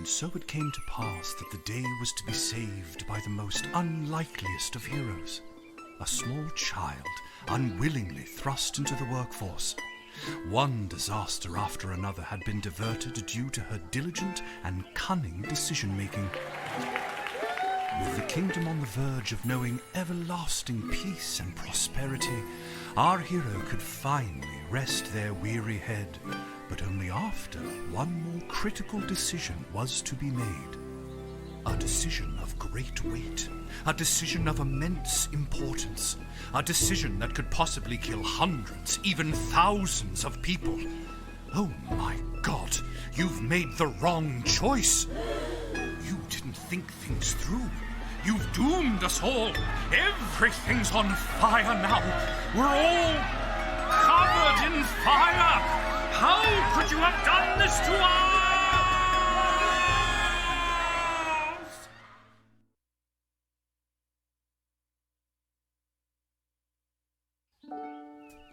And so it came to pass that the day was to be saved by the most unlikeliest of heroes, a small child unwillingly thrust into the workforce. One disaster after another had been diverted due to her diligent and cunning decision-making. With the kingdom on the verge of knowing everlasting peace and prosperity, our hero could finally rest their weary head, but only after one more critical decision was to be made. A decision of great weight, a decision of immense importance, a decision that could possibly kill hundreds, even thousands of people. Oh my God, you've made the wrong choice. You didn't think things through. You've doomed us all. Everything's on fire now. We're all covered in fire. How could you have done this to us?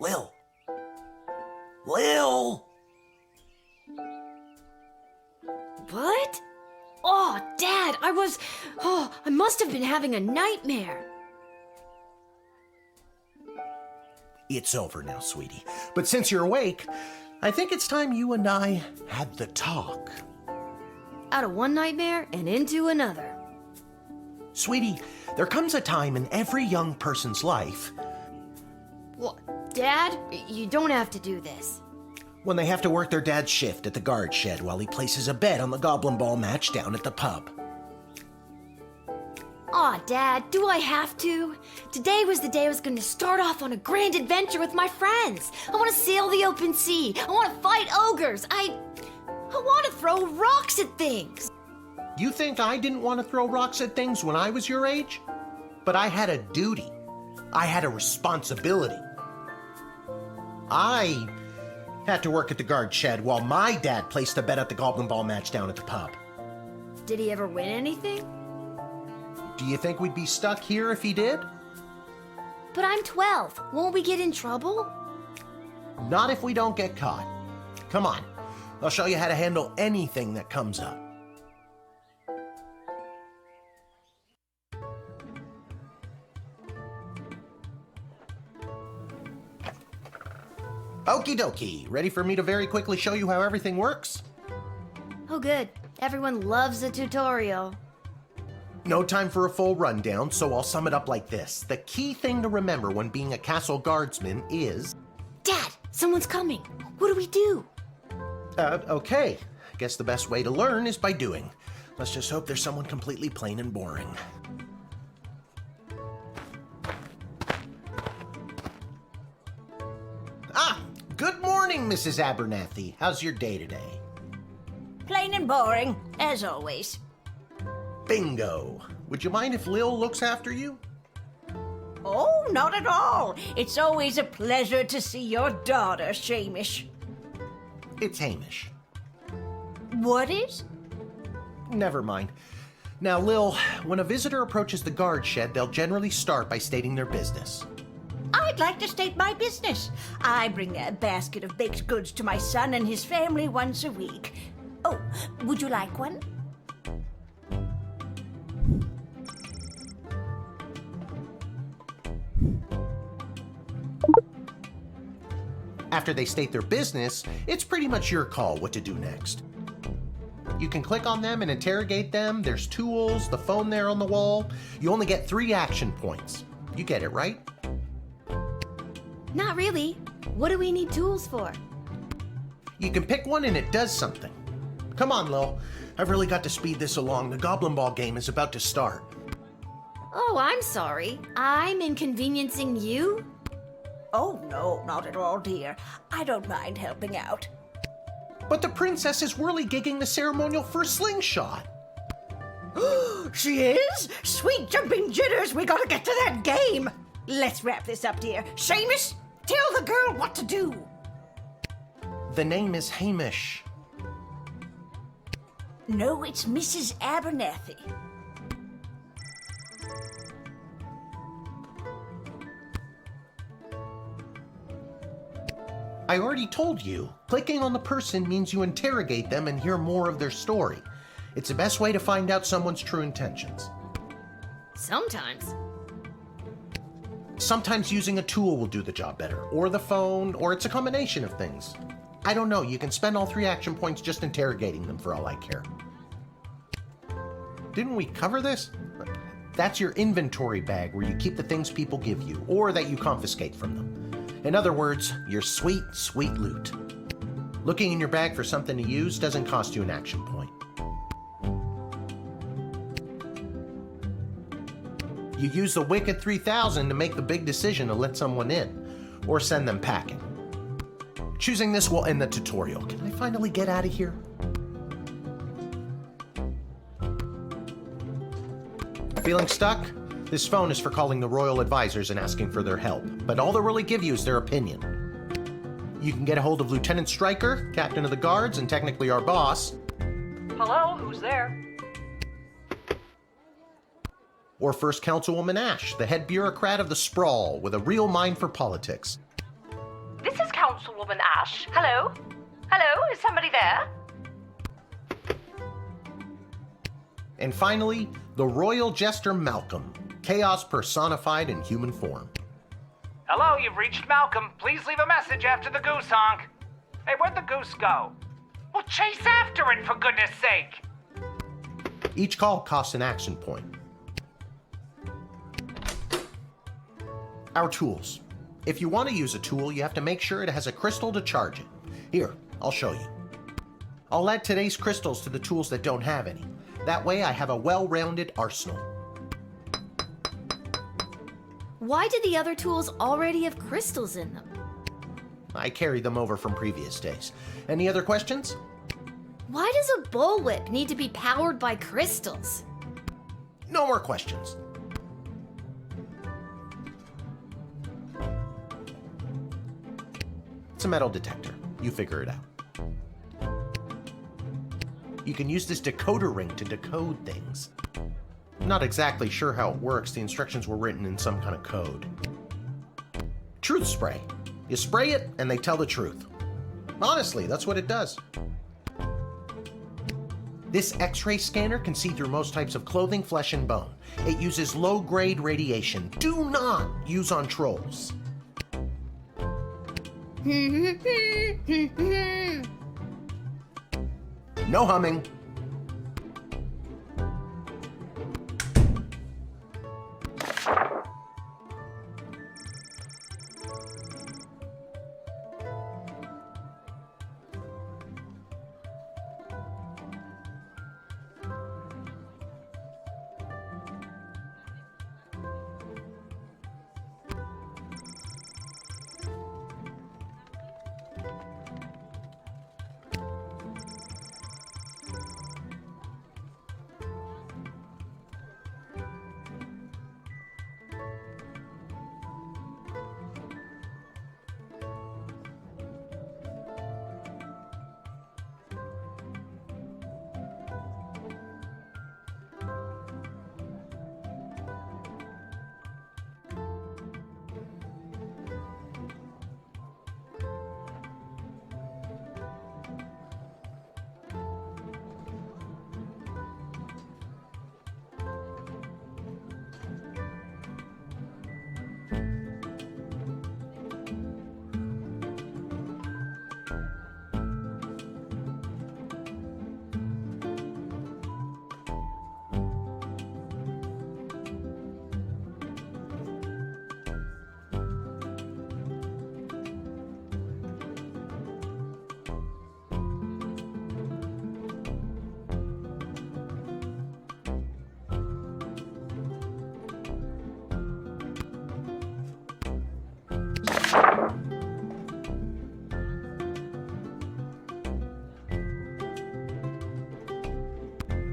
Lil! Lil! What? Oh, Dad, I must have been having a nightmare. It's over now, sweetie. But since you're awake, I think it's time you and I had the talk. Out of one nightmare and into another. Sweetie, there comes a time in every young person's life What? Dad, you don't have to do this. when they have to work their dad's shift at the guard shed while he places a bet on the goblin ball match down at the pub. Aw, Dad, do I have to? Today was the day I was going to start off on a grand adventure with my friends. I want to sail the open sea. I want to fight ogres. I want to throw rocks at things. You think I didn't want to throw rocks at things when I was your age? But I had a duty. I had a responsibility. I had to work at the guard shed while my dad placed a bet at the goblin ball match down at the pub. Did he ever win anything? Do you think we'd be stuck here if he did? But I'm 12. Won't we get in trouble? Not if we don't get caught. Come on, I'll show you how to handle anything that comes up. Okie dokie, ready for me to very quickly show you how everything works? Oh, good. Everyone loves a tutorial. No time for a full rundown, so I'll sum it up like this. The key thing to remember when being a castle guardsman is... Dad, someone's coming. What do we do? Okay. Guess the best way to learn is by doing. Let's just hope there's someone completely plain and boring. Ah! Good morning, Mrs. Abernathy. How's your day today? Plain and boring, as always. Bingo! Would you mind if Lil looks after you? Oh, not at all. It's always a pleasure to see your daughter, Shamish. It's Hamish. What is? Never mind. Now, Lil, when a visitor approaches the guard shed, they'll generally start by stating their business. I'd like to state my business. I bring a basket of baked goods to my son and his family once a week. Oh, would you like one? After they state their business, it's pretty much your call what to do next. You can click on them and interrogate them. There's tools, the phone there on the wall. You only get 3 action points. You get it, right? Not really. What do we need tools for? You can pick one and it does something. Come on, Lil. I've really got to speed this along. The goblin ball game is about to start. Oh, I'm sorry. I'm inconveniencing you? Oh, no, not at all, dear. I don't mind helping out. But the princess is whirly-gigging the ceremonial first slingshot. She is? Sweet jumping jitters, we gotta get to that game. Let's wrap this up, dear. Seamus, tell the girl what to do. The name is Hamish. No, it's Mrs. Abernathy. I already told you, clicking on the person means you interrogate them and hear more of their story. It's the best way to find out someone's true intentions. Sometimes. Sometimes using a tool will do the job better, or the phone, or it's a combination of things. I don't know, you can spend all 3 action points just interrogating them for all I care. Didn't we cover this? That's your inventory bag where you keep the things people give you, or that you confiscate from them. In other words, your sweet, sweet loot. Looking in your bag for something to use doesn't cost you an action point. You use the Wicked 3000 to make the big decision to let someone in, or send them packing. Choosing this will end the tutorial. Can I finally get out of here? Feeling stuck? This phone is for calling the royal advisors and asking for their help, but all they'll really give you is their opinion. You can get a hold of Lieutenant Stryker, captain of the guards, and technically our boss. Hello, who's there? Or First Councilwoman Ash, the head bureaucrat of the Sprawl, with a real mind for politics. This is Councilwoman Ash. Hello? Hello, is somebody there? And finally, the royal jester Malcolm, chaos personified in human form. Hello, you've reached Malcolm. Please leave a message after the goose honk. Hey, where'd the goose go? Well, chase after it, for goodness sake! Each call costs an action point. Our tools. If you want to use a tool, you have to make sure it has a crystal to charge it. Here, I'll show you. I'll add today's crystals to the tools that don't have any. That way I have a well-rounded arsenal. Why did the other tools already have crystals in them? I carried them over from previous days. Any other questions? Why does a bullwhip need to be powered by crystals? No more questions. It's a metal detector. You figure it out. You can use this decoder ring to decode things. I'm not exactly sure how it works. The instructions were written in some kind of code. Truth spray. You spray it and they tell the truth. Honestly, that's what it does. This X-ray scanner can see through most types of clothing, flesh, and bone. It uses low-grade radiation. Do not use on trolls. No humming.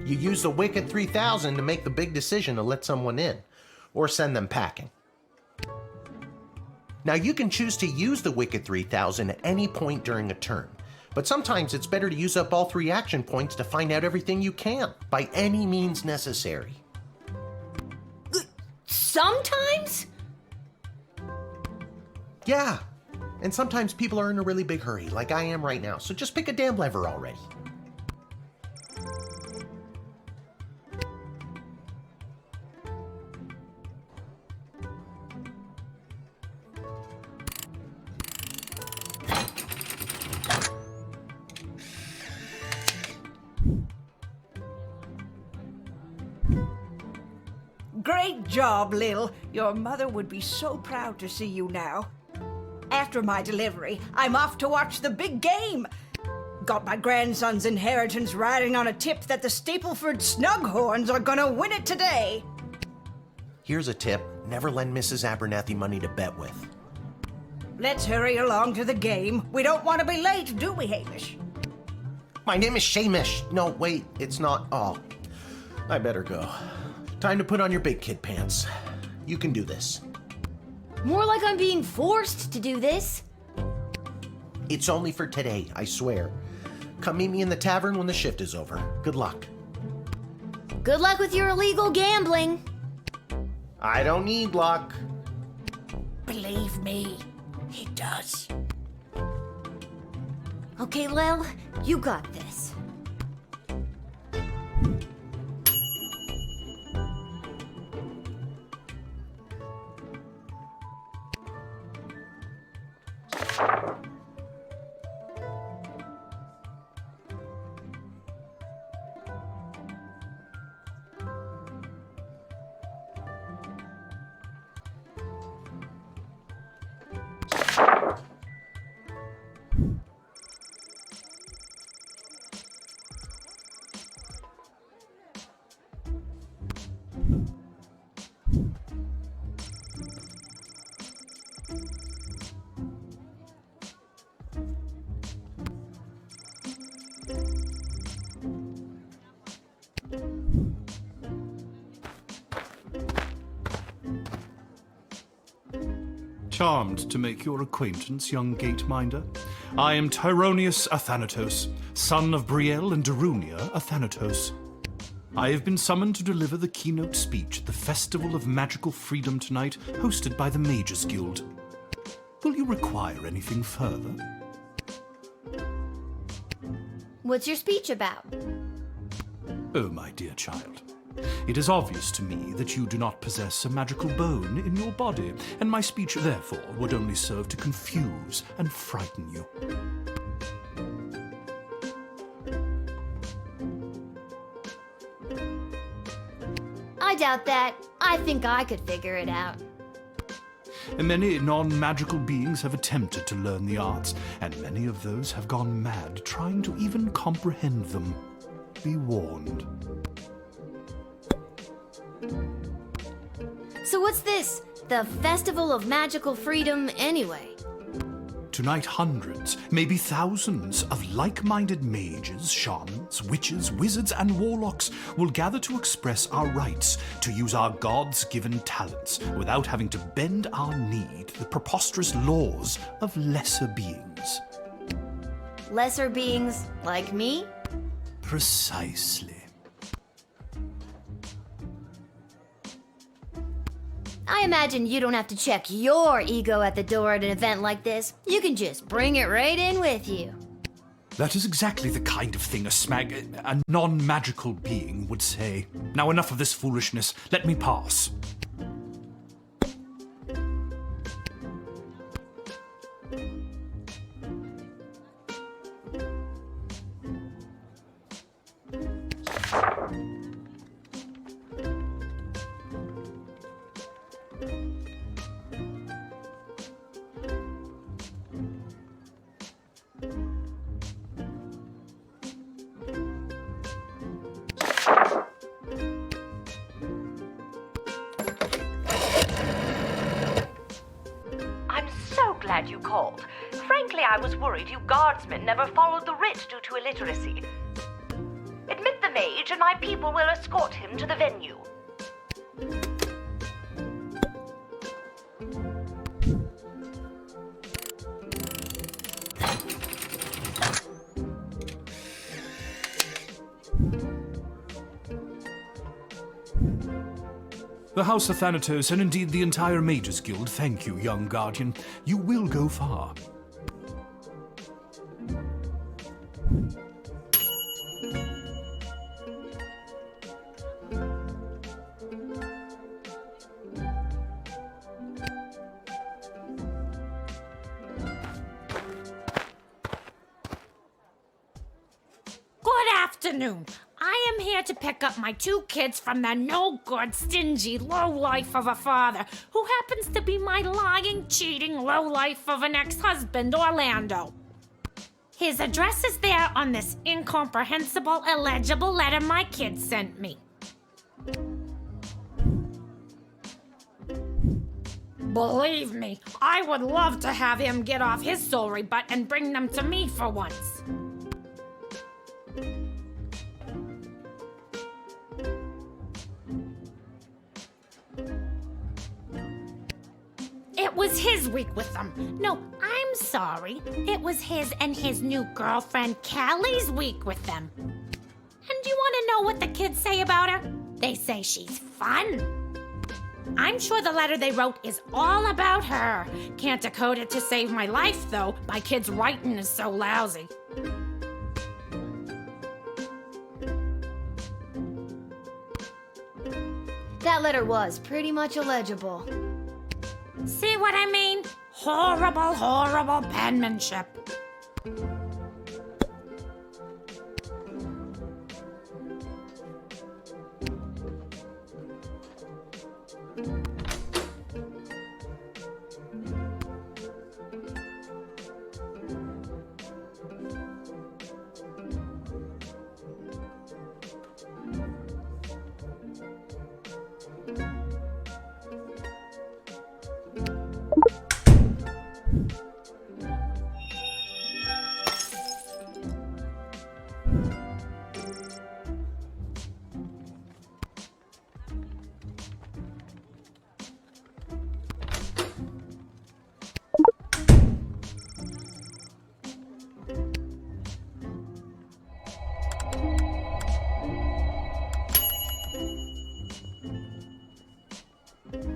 You use the Wicked 3000 to make the big decision to let someone in, or send them packing. Now you can choose to use the Wicked 3000 at any point during a turn, but sometimes it's better to use up all 3 action points to find out everything you can, by any means necessary. Sometimes? Yeah, and sometimes people are in a really big hurry, like I am right now, so just pick a damn lever already. Great job, Lil. Your mother would be so proud to see you now. After my delivery, I'm off to watch the big game. Got my grandson's inheritance riding on a tip that the Stapleford Snughorns are gonna win it today. Here's a tip. Never lend Mrs. Abernathy money to bet with. Let's hurry along to the game. We don't want to be late, do we, Hamish? My name is Shamish. No, wait, it's not. Oh, I better go. Time to put on your big kid pants. You can do this. More like I'm being forced to do this. It's only for today, I swear. Come meet me in the tavern when the shift is over. Good luck. Good luck with your illegal gambling. I don't need luck. Believe me, he does. Okay, Lil, you got this. Charmed to make your acquaintance, young gate-minder. I am Tyronius Athanatos, son of Brielle and Darunia Athanatos. I have been summoned to deliver the keynote speech at the Festival of Magical Freedom tonight, hosted by the Mages Guild. Will you require anything further? What's your speech about? Oh, my dear child. It is obvious to me that you do not possess a magical bone in your body, and my speech, therefore, would only serve to confuse and frighten you. I doubt that. I think I could figure it out. Many non-magical beings have attempted to learn the arts, and many of those have gone mad trying to even comprehend them. Be warned. So what's this? The Festival of Magical Freedom anyway? Tonight, hundreds, maybe thousands of like-minded mages, shamans, witches, wizards, and warlocks will gather to express our rights to use our gods-given talents without having to bend our knee to the preposterous laws of lesser beings. Lesser beings like me? Precisely. I imagine you don't have to check your ego at the door at an event like this. You can just bring it right in with you. That is exactly the kind of thing a non-magical being would say. Now enough of this foolishness. Let me pass. I'm so glad you called. Frankly, I was worried you guardsmen never followed the writ due to illiteracy. Admit the mage, and my people will escort him to the venue. The House of Thanatos, and indeed the entire Mages Guild, thank you, young guardian. You will go far. Good afternoon. I I am here to pick up my 2 kids from the no-good, stingy lowlife of a father who happens to be my lying, cheating lowlife of an ex-husband, Orlando. His address is there on this incomprehensible, illegible letter my kid sent me. Believe me, I would love to have him get off his sorry butt and bring them to me for once. It was his week with them. No, I'm sorry. It was his and his new girlfriend Callie's week with them. And do you want to know what the kids say about her? They say she's fun. I'm sure the letter they wrote is all about her. Can't decode it to save my life, though. My kid's writing is so lousy. That letter was pretty much illegible. See what I mean? Horrible, horrible penmanship.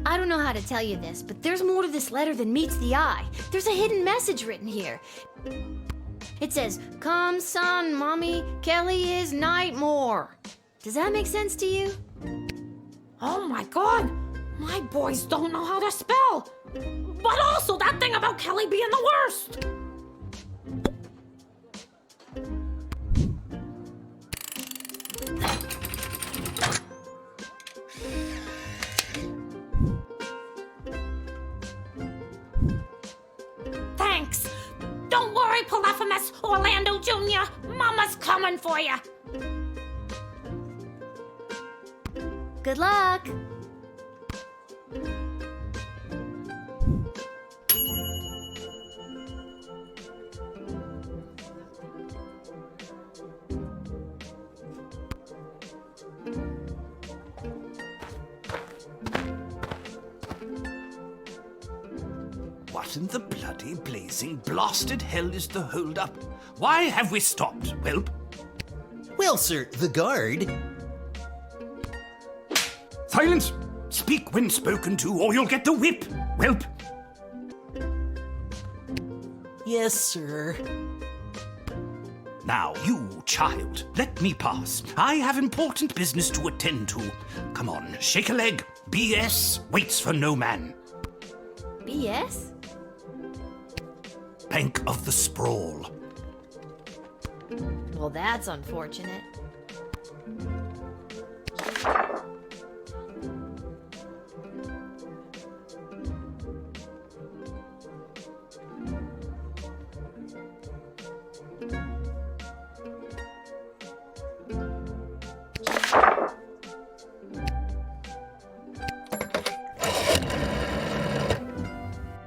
I don't know how to tell you this, but there's more to this letter than meets the eye. There's a hidden message written here. It says, "Come, son, mommy, Kelly is Nightmare." Does that make sense to you? Oh my God! My boys don't know how to spell! But also that thing about Kelly being the worst! Thanks! Don't worry, Polyphemus, Orlando Jr., Mama's coming for you! Good luck! What in the bloody blazing blasted hell is the hold-up? Why have we stopped, Whelp? Well, sir, the guard. Silence! Speak when spoken to, or you'll get the whip, Whelp! Yes, sir. Now, you child, let me pass. I have important business to attend to. Come on, shake a leg. BS waits for no man. BS? Bank of the Sprawl. Well, that's unfortunate.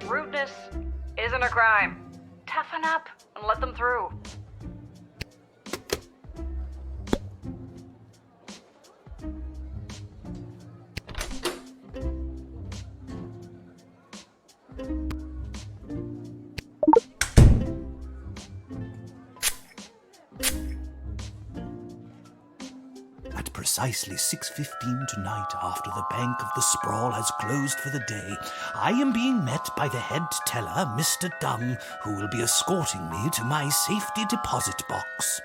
Rudeness isn't a crime. Toughen up and let them through. At precisely 6:15 tonight, after the Bank of the Sprawl has closed for the day, I am being met by the head teller, Mr. Dung, who will be escorting me to my safety deposit box.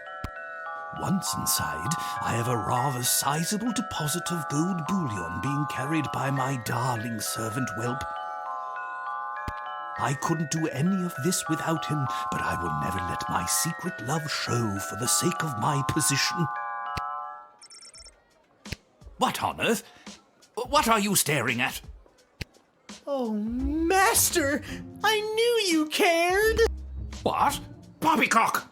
Once inside, I have a rather sizable deposit of gold bullion being carried by my darling servant Whelp. I couldn't do any of this without him, but I will never let my secret love show for the sake of my position. What on earth? What are you staring at? Oh, Master! I knew you cared! What? Poppycock!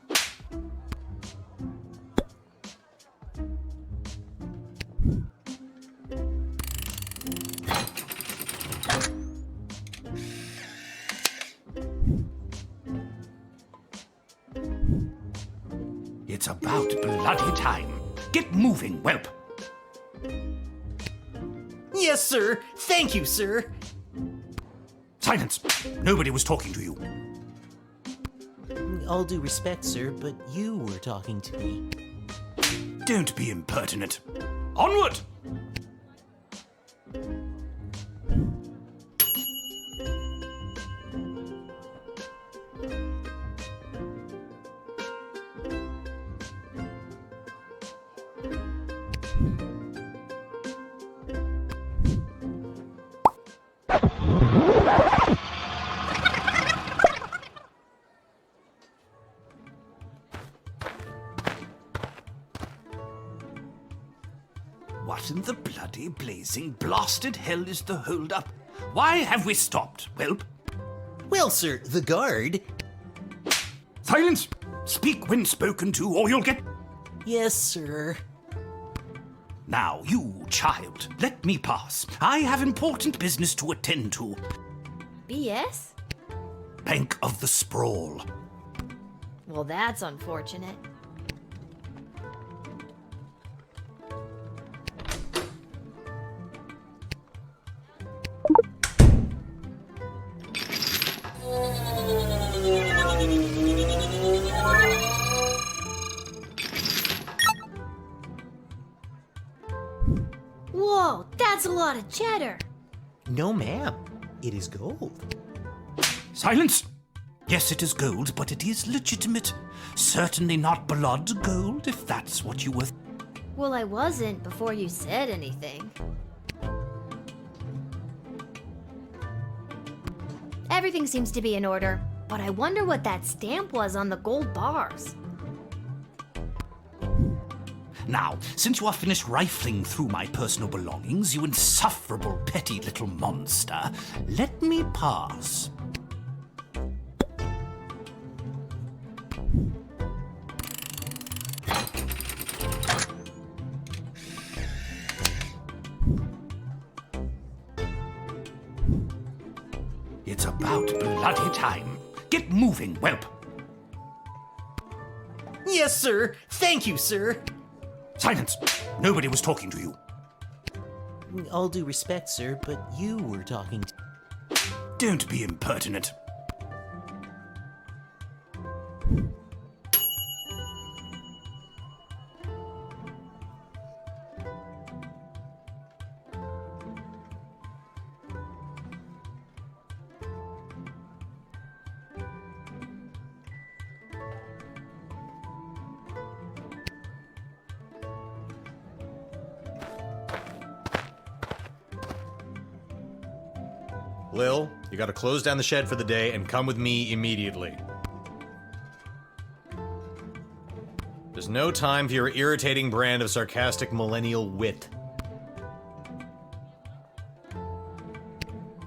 It's about bloody time. Get moving, whelp. Yes, sir. Thank you, sir. Silence! Nobody was talking to you. All due respect, sir, but you were talking to me. Don't be impertinent. Onward! What in the bloody blazing blasted hell is the hold-up? Why have we stopped, whelp? Well, sir, the guard... Silence! Speak when spoken to, or you'll get... Yes, sir. Now, you child, let me pass. I have important business to attend to. BS? Bank of the Sprawl. Well, that's unfortunate. Whoa, that's a lot of cheddar. No, ma'am. It is gold. Silence! Yes, it is gold, but it is legitimate. Certainly not blood gold, if that's what you were... Well, I wasn't before you said anything. Everything seems to be in order, but I wonder what that stamp was on the gold bars. Now, since you are finished rifling through my personal belongings, you insufferable petty little monster, let me pass. It's about bloody time. Get moving, whelp. Yes, sir. Thank you, sir. Silence! Nobody was talking to you. All due respect, sir, but you were talking to... Don't be impertinent. Lil, you gotta close down the shed for the day and come with me immediately. There's no time for your irritating brand of sarcastic millennial wit.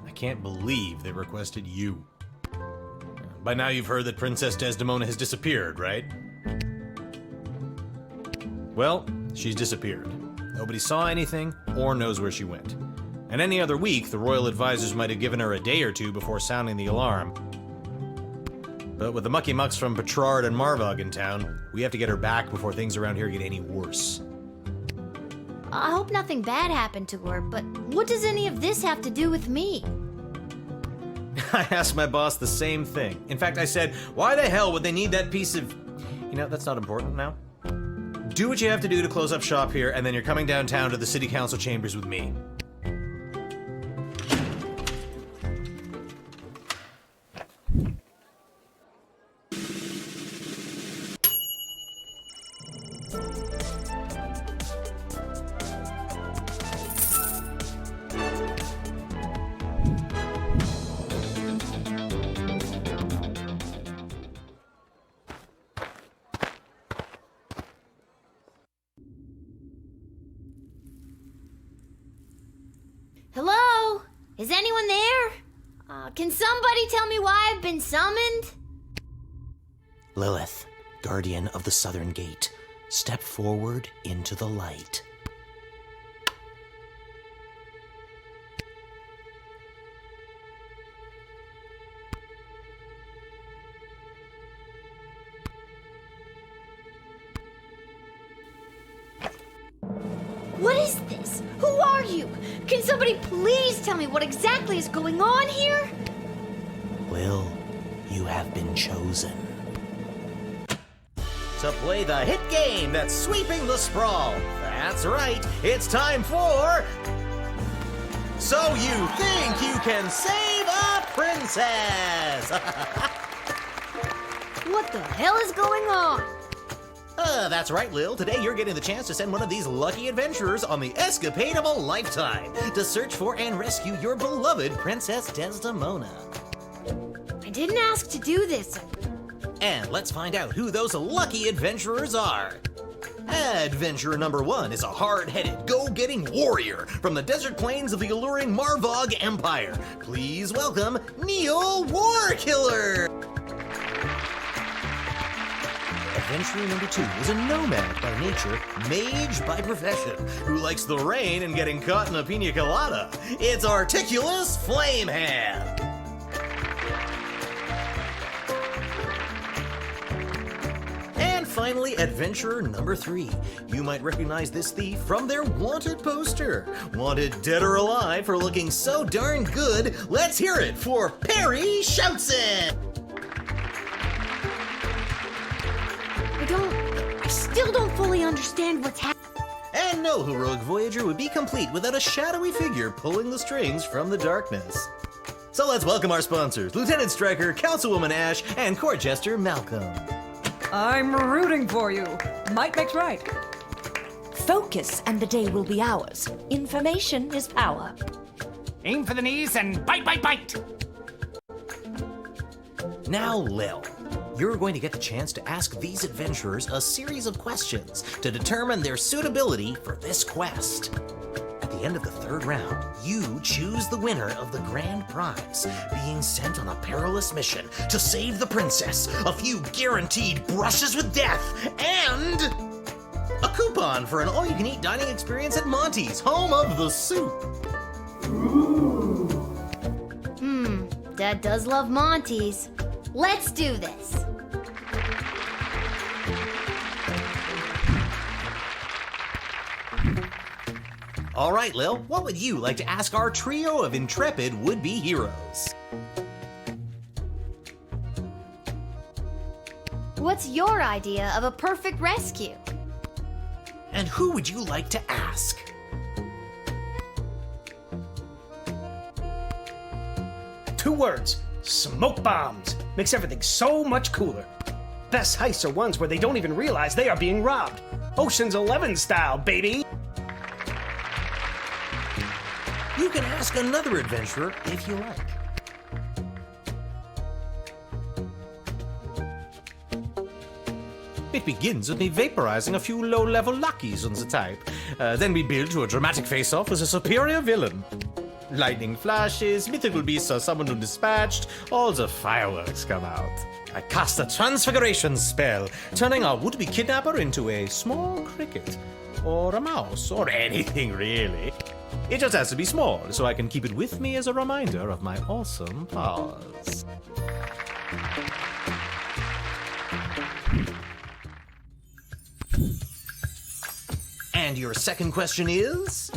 I can't believe they requested you. By now you've heard that Princess Desdemona has disappeared, right? Well, she's disappeared. Nobody saw anything or knows where she went. And any other week, the royal advisors might have given her a day or two before sounding the alarm. But with the mucky mucks from Petrard and Marvog in town, we have to get her back before things around here get any worse. I hope nothing bad happened to her, but what does any of this have to do with me? I asked my boss the same thing. In fact, I said, why the hell would they need that piece of... You know, that's not important now. Do what you have to do to close up shop here, and then you're coming downtown to the city council chambers with me. Is anyone there? Can somebody tell me why I've been summoned? Lilith, guardian of the southern gate, step forward into the light. What is this? Who are you? Can somebody please tell me what exactly is going on here? Lil, you have been chosen. To play the hit game that's sweeping the sprawl. That's right, it's time for... So You Think You Can Save a Princess! What the hell is going on? That's right, Lil. Today you're getting the chance to send one of these lucky adventurers on the escapade of a lifetime to search for and rescue your beloved Princess Desdemona. I didn't ask to do this. And let's find out who those lucky adventurers are. Adventurer number 1 is a hard-headed, go-getting warrior from the desert plains of the alluring Marvog Empire. Please welcome Neil Warkiller. Adventurer number 2 is a nomad by nature, mage by profession, who likes the rain and getting caught in a pina colada. It's Articulous Flamehand. And finally, adventurer number 3. You might recognize this thief from their wanted poster. Wanted dead or alive for looking so darn good, let's hear it for Perry Shoutson. I still don't fully understand what's happening. And no heroic voyager would be complete without a shadowy figure pulling the strings from the darkness. So let's welcome our sponsors, Lieutenant Stryker, Councilwoman Ash, and Court Jester Malcolm. I'm rooting for you. Might makes right. Focus and the day will be ours. Information is power. Aim for the knees and bite, bite, bite! Now, Lil, you're going to get the chance to ask these adventurers a series of questions to determine their suitability for this quest. At the end of the 3rd round, you choose the winner of the grand prize, being sent on a perilous mission to save the princess, a few guaranteed brushes with death, and a coupon for an all-you-can-eat dining experience at Monty's, home of the soup. Dad does love Monty's. Let's do this. All right, Lil, what would you like to ask our trio of intrepid would-be heroes? What's your idea of a perfect rescue? And who would you like to ask? Two words: smoke bombs. Makes everything so much cooler. Best heists are ones where they don't even realize they are being robbed. Ocean's 11 style, baby. You can ask another adventurer if you like. It begins with me vaporizing a few low-level lackeys on the type. Then we build to a dramatic face-off with a superior villain. Lightning flashes, mythical beasts are summoned and dispatched, all the fireworks come out. I cast a transfiguration spell, turning our would-be kidnapper into a small cricket, or a mouse, or anything really. It just has to be small, so I can keep it with me as a reminder of my awesome powers. And your second question is?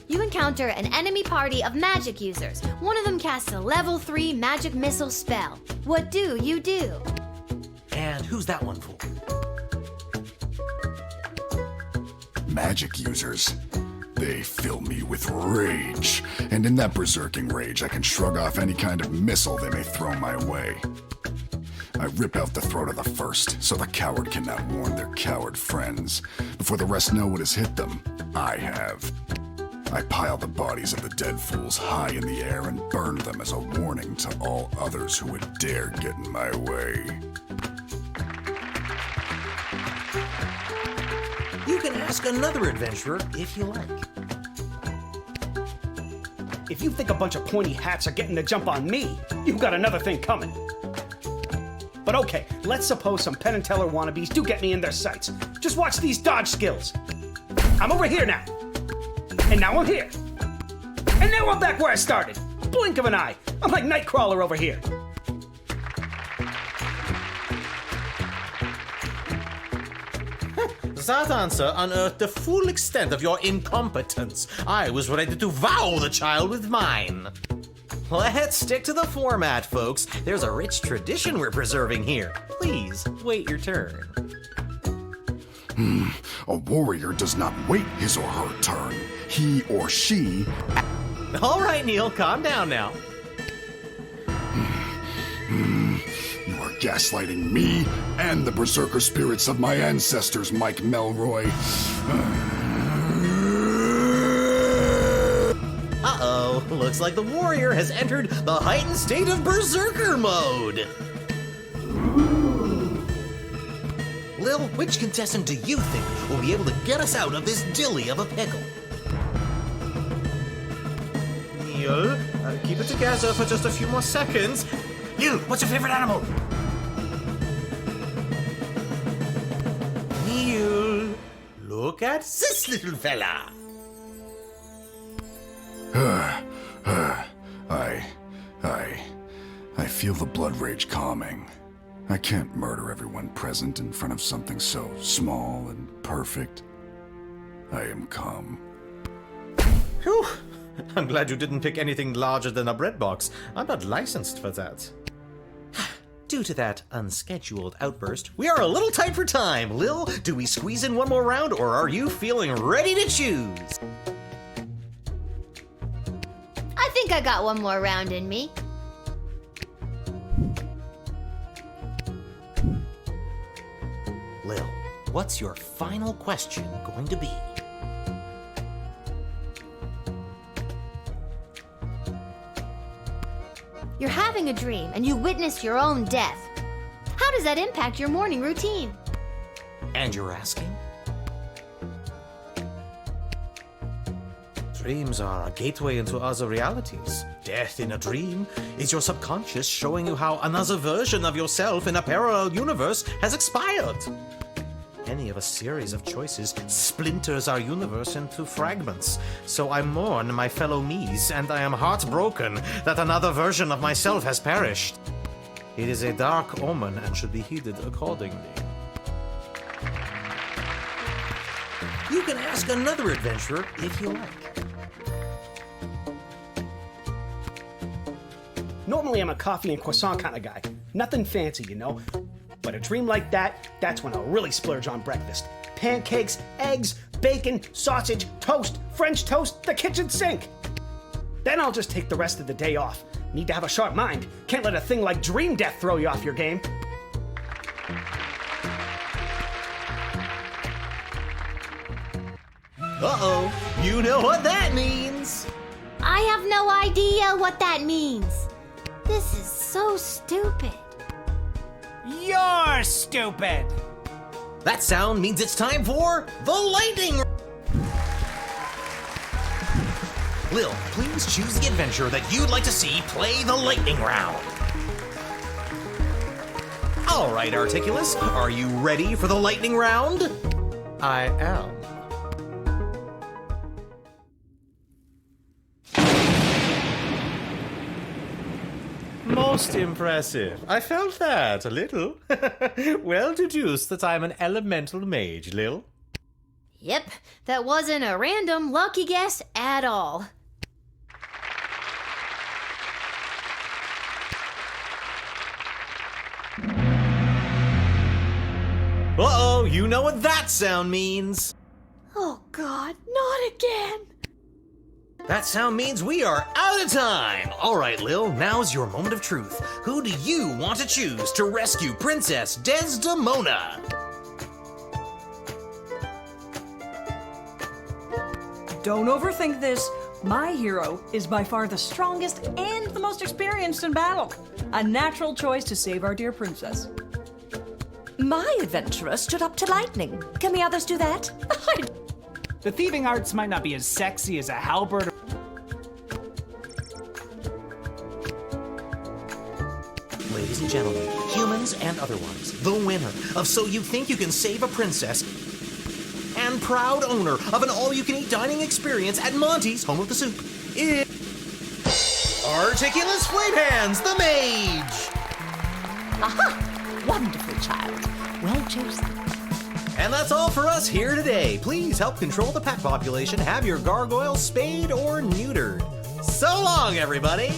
You encounter an enemy party of magic users. One of them casts a level 3 magic missile spell. What do you do? And who's that one for? Magic users. They fill me with rage, and in that berserking rage I can shrug off any kind of missile they may throw my way. I rip out the throat of the first, so the coward cannot warn their coward friends. Before the rest know what has hit them, I have. I pile the bodies of the dead fools high in the air and burn them as a warning to all others who would dare get in my way. ask another adventurer if you like. If you think a bunch of pointy hats are getting the jump on me, you've got another thing coming. But okay, let's suppose some Penn and Teller wannabes do get me in their sights. Just watch these dodge skills. I'm over here now. And now I'm here. And now I'm back where I started. Blink of an eye. I'm like Nightcrawler over here. That answer unearthed the full extent of your incompetence. I was ready to wow the child with mine. Let's stick to the format, folks. There's a rich tradition we're preserving here. Please, wait your turn. A warrior does not wait his or her turn. He or she... All right, Neil, calm down now. You are gaslighting me and the berserker spirits of my ancestors, Mike Melroy. Uh-oh, looks like the warrior has entered the heightened state of berserker mode. Lil, which contestant do you think will be able to get us out of this dilly of a pickle? Neil, keep it together for just a few more seconds. Neil, what's your favorite animal? Neil, look at this little fella. I feel the blood rage calming. I can't murder everyone present in front of something so small and perfect. I am calm. Whew. I'm glad you didn't pick anything larger than a bread box. I'm not licensed for that. Due to that unscheduled outburst, we are a little tight for time. Lil, do we squeeze in one more round, or are you feeling ready to choose? I think I got one more round in me. Lil, what's your final question going to be? You're having a dream and you witness your own death. How does that impact your morning routine? And you're asking? Dreams are a gateway into other realities. Death in a dream is your subconscious showing you how another version of yourself in a parallel universe has expired. Any of a series of choices splinters our universe into fragments. So I mourn my fellow me's, and I am heartbroken that another version of myself has perished. It is a dark omen and should be heeded accordingly. You can ask another adventurer if you like. Normally I'm a coffee and croissant kind of guy. Nothing fancy, you know. But a dream like that, that's when I'll really splurge on breakfast. Pancakes, eggs, bacon, sausage, toast, French toast, the kitchen sink. Then I'll just take the rest of the day off. Need to have a sharp mind. Can't let a thing like dream death throw you off your game. Uh-oh, you know what that means. I have no idea what that means. This is so stupid. You're stupid! That sound means it's time for the lightning. Lil, please choose the adventure that you'd like to see play the lightning round. All right, Articulus, are you ready for the lightning round? I am. Most impressive. I felt that a little. Well deduced that I'm an elemental mage, Lil. Yep, that wasn't a random lucky guess at all. Uh-oh, you know what that sound means. Oh God, not again. That sound means we are out of time! Alright, Lil, now's your moment of truth. Who do you want to choose to rescue Princess Desdemona? Don't overthink this. My hero is by far the strongest and the most experienced in battle. A natural choice to save our dear princess. My adventurer stood up to lightning. Can the others do that? The thieving arts might not be as sexy as a halberd. Ladies and gentlemen, humans and other ones, the winner of So You Think You Can Save a Princess and proud owner of an all-you-can-eat dining experience at Monty's Home of the Soup is Articulous Flame Hands, the Mage! Aha! Wonderful child. Well chosen. And that's all for us here today. Please help control the pet population. Have your gargoyles spayed or neutered. So long, everybody!